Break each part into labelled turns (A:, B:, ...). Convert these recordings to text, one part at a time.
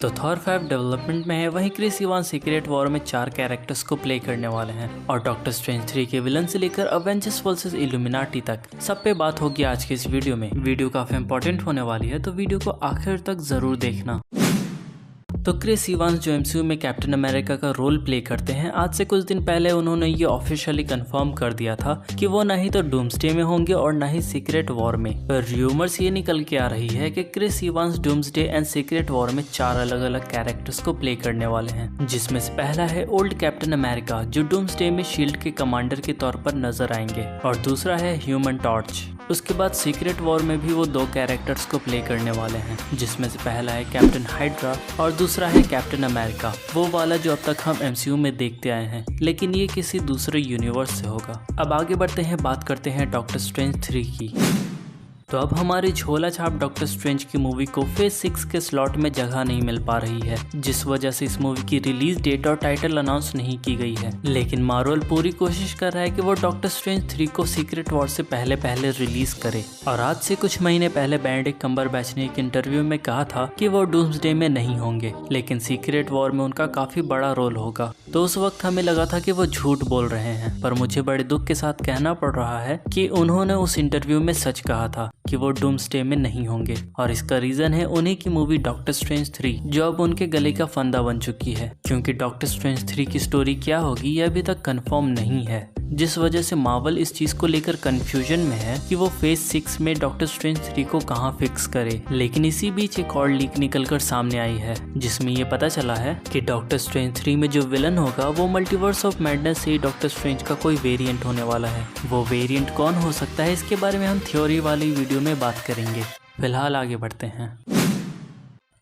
A: तो Thor 5 development में है, वहीं क्रिस इवांस सीक्रेट वॉर में 4 कैरेक्टर्स को प्ले करने वाले हैं और डॉक्टर स्ट्रेंज 3 के विलन से लेकर अवेंजर्स वर्सेस इल्यूमिनाटी तक सब पे बात होगी आज के इस वीडियो में। वीडियो काफी इंपॉर्टेंट होने वाली है तो वीडियो को आखिर तक जरूर देखना। तो क्रिस इवांस जो एमसीयू में कैप्टन अमेरिका का रोल प्ले करते हैं, आज से कुछ दिन पहले उन्होंने ये ऑफिशियली कंफर्म कर दिया था कि वो ना ही तो डूम्सडे में होंगे और ना ही सीक्रेट वॉर में। पर र्यूमर्स ये निकल के आ रही है कि Chris Evans Doomsday and Secret War में 4 अलग अलग कैरेक्टर्स को प्ले करने वाले हैं, जिसमें से पहला है ओल्ड कैप्टन अमेरिका जो डूम्सडे में शील्ड के कमांडर के तौर पर नजर आएंगे, और दूसरा है ह्यूमन टॉर्च। उसके बाद सीक्रेट वॉर में भी वो 2 कैरेक्टर्स को प्ले करने वाले हैं, जिसमें से पहला है कैप्टन हाइड्रा और दूसरा है कैप्टन अमेरिका, वो वाला जो अब तक हम एमसीयू में देखते आए हैं, लेकिन ये किसी दूसरे यूनिवर्स से होगा। अब आगे बढ़ते हैं, बात करते हैं डॉक्टर स्ट्रेंज 3 की। तो अब हमारी झोला छाप डॉक्टर स्ट्रेंज की मूवी को फेज 6 के स्लॉट में जगह नहीं मिल पा रही है, जिस वजह से इस मूवी की रिलीज डेट और टाइटल अनाउंस नहीं की गई है। लेकिन मार्वल पूरी कोशिश कर रहा है कि वो डॉक्टर स्ट्रेंज 3 को सीक्रेट वॉर से पहले रिलीज करे। और आज से कुछ महीने पहले बेनेडिक्ट कम्बरबैच ने एक इंटरव्यू में कहा था कि वो डूम्सडे में नहीं होंगे, लेकिन सीक्रेट वॉर में उनका काफी बड़ा रोल होगा। तो उस वक्त हमें लगा था कि वो झूठ बोल रहे हैं, पर मुझे बड़े दुख के साथ कहना पड़ रहा है कि उन्होंने उस इंटरव्यू में सच कहा था कि वो डूम्सडे में नहीं होंगे। और इसका रीजन है उन्हीं की मूवी डॉक्टर स्ट्रेंज 3, जो अब उनके गले का फंदा बन चुकी है, क्योंकि डॉक्टर स्ट्रेंज 3 की स्टोरी क्या होगी ये अभी तक कंफर्म नहीं है, जिस वजह से मार्वल इस चीज को लेकर कंफ्यूजन में है कि वो फेज 6 में डॉक्टर स्ट्रेंज 3 को कहां फिक्स करे। लेकिन इसी बीच एक और लीक निकलकर सामने आई है, जिसमें ये पता चला है कि डॉक्टर स्ट्रेंज 3 में जो विलन होगा वो मल्टीवर्स ऑफ मैडनेस से डॉक्टर स्ट्रेंज का कोई वेरिएंट होने वाला है। वो वेरिएंट कौन हो सकता है, इसके बारे में हम थ्योरी वाली वीडियो में बात करेंगे। फिलहाल आगे बढ़ते हैं।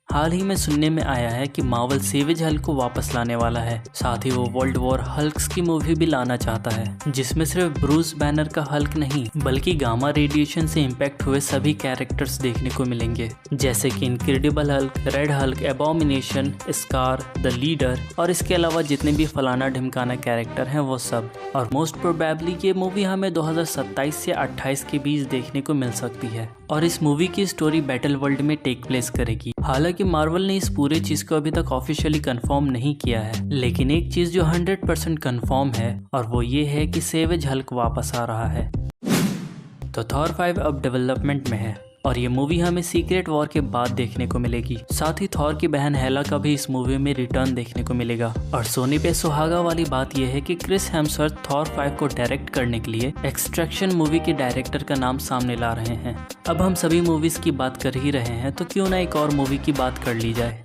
A: हाल ही में सुनने में आया है कि मार्वल सेवेज हल्क को वापस लाने वाला है, साथ ही वो वर्ल्ड वॉर हल्क्स की मूवी भी लाना चाहता है, जिसमें सिर्फ ब्रूस बैनर का हल्क नहीं बल्कि गामा रेडिएशन से इम्पैक्ट हुए सभी कैरेक्टर्स देखने को मिलेंगे, जैसे कि incredible Hulk, red Hulk, abomination, Scar, the leader, और इसके अलावा जितने भी फलाना ढिमकाना कैरेक्टर हैं वो सब। और मोस्ट प्रोबेबली ये मूवी हमें 2027 से 28 के बीच देखने को मिल सकती है, और इस मूवी की स्टोरी बैटल वर्ल्ड में टेक प्लेस करेगी। हालांकि मार्वल ने इस पूरे चीज को अभी तक ऑफिशियली कंफर्म नहीं किया है, लेकिन एक चीज जो 100% कंफर्म है और वो ये है कि सेवेज हल्क वापस आ रहा है। तो थॉर 5 अब डेवलपमेंट में है और ये मूवी हमें सीक्रेट वॉर के बाद देखने को मिलेगी। साथ ही थॉर की बहन हेला का भी इस मूवी में रिटर्न देखने को मिलेगा। और सोने पे सुहागा वाली बात यह है कि क्रिस हेम्सवर्थ थॉर 5 को डायरेक्ट करने के लिए एक्सट्रैक्शन मूवी के डायरेक्टर का नाम सामने ला रहे हैं। अब हम सभी मूवीज की बात कर ही रहे हैं तो क्यों ना एक और मूवी की बात कर ली जाए।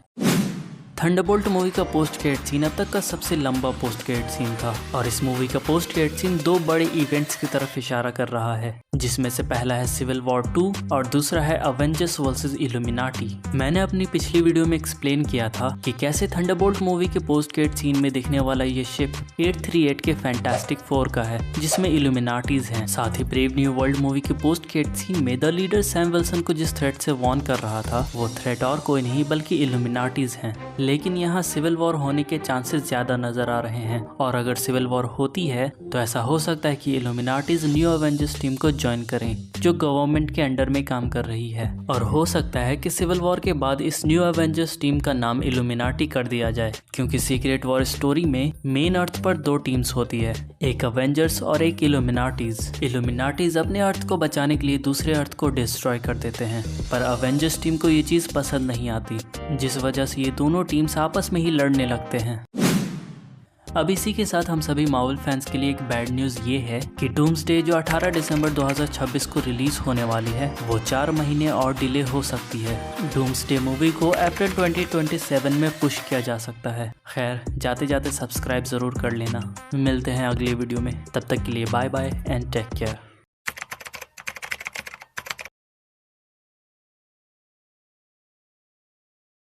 A: थंडरबोल्ट मूवी का पोस्ट क्रेडिट सीन अब तक का सबसे लंबा पोस्ट क्रेडिट सीन था, और इस मूवी का पोस्ट क्रेडिट सीन 2 बड़े इवेंट्स की तरफ इशारा कर रहा है, जिसमें से पहला है सिविल वॉर 2 और दूसरा है अवेंजर्स वर्सेस इल्यूमिनाटी। मैंने अपनी पिछली वीडियो में एक्सप्लेन किया था कि कैसे थंडरबोल्ट मूवी के पोस्ट क्रेडिट सीन में दिखने वाला ये शिप 838 के फैंटास्टिक 4 का है, जिसमें इल्यूमिनाटीज हैं। साथ ही ब्रेव न्यू वर्ल्ड मूवी के पोस्ट क्रेडिट सीन में द लीडर सैम विल्सन को जिस थ्रेट से वॉर्न कर रहा था वो थ्रेट और कोई नहीं बल्कि इल्यूमिनाटीज हैं। लेकिन यहाँ सिविल वॉर होने के चांसेस ज्यादा नजर आ रहे हैं, और अगर सिविल वॉर होती है तो ऐसा हो सकता है कि इल्यूमिनाटीज न्यू अवेंजर्स टीम को ज्वाइन करें, जो गवर्नमेंट के अंडर में काम कर रही है। और हो सकता है कि सिविल वॉर के बाद इस न्यू अवेंजर्स टीम का नाम इल्यूमिनाटी कर दिया जाए, क्योंकि सीक्रेट वॉर स्टोरी में मेन अर्थ पर 2 टीम्स होती है, एक अवेंजर्स और एक इल्यूमिनाटीज। इल्यूमिनाटीज अपने अर्थ को बचाने के लिए दूसरे अर्थ को डिस्ट्रॉय कर देते हैं, पर अवेंजर्स टीम को ये चीज पसंद नहीं आती, जिस वजह से ये दोनों टीम्स आपस में ही लड़ने लगते हैं। अब इसी के साथ हम सभी मार्वल फैंस के लिए एक बैड न्यूज ये है कि डूम्सडे जो 18 दिसंबर 2026 को रिलीज होने वाली है वो 4 महीने और डिले हो सकती है। डूम्सडे मूवी को अप्रैल 2027 में पुश किया जा सकता है। खैर, जाते जाते सब्सक्राइब जरूर कर लेना। मिलते हैं अगले वीडियो में, तब तक के लिए bye bye and take care.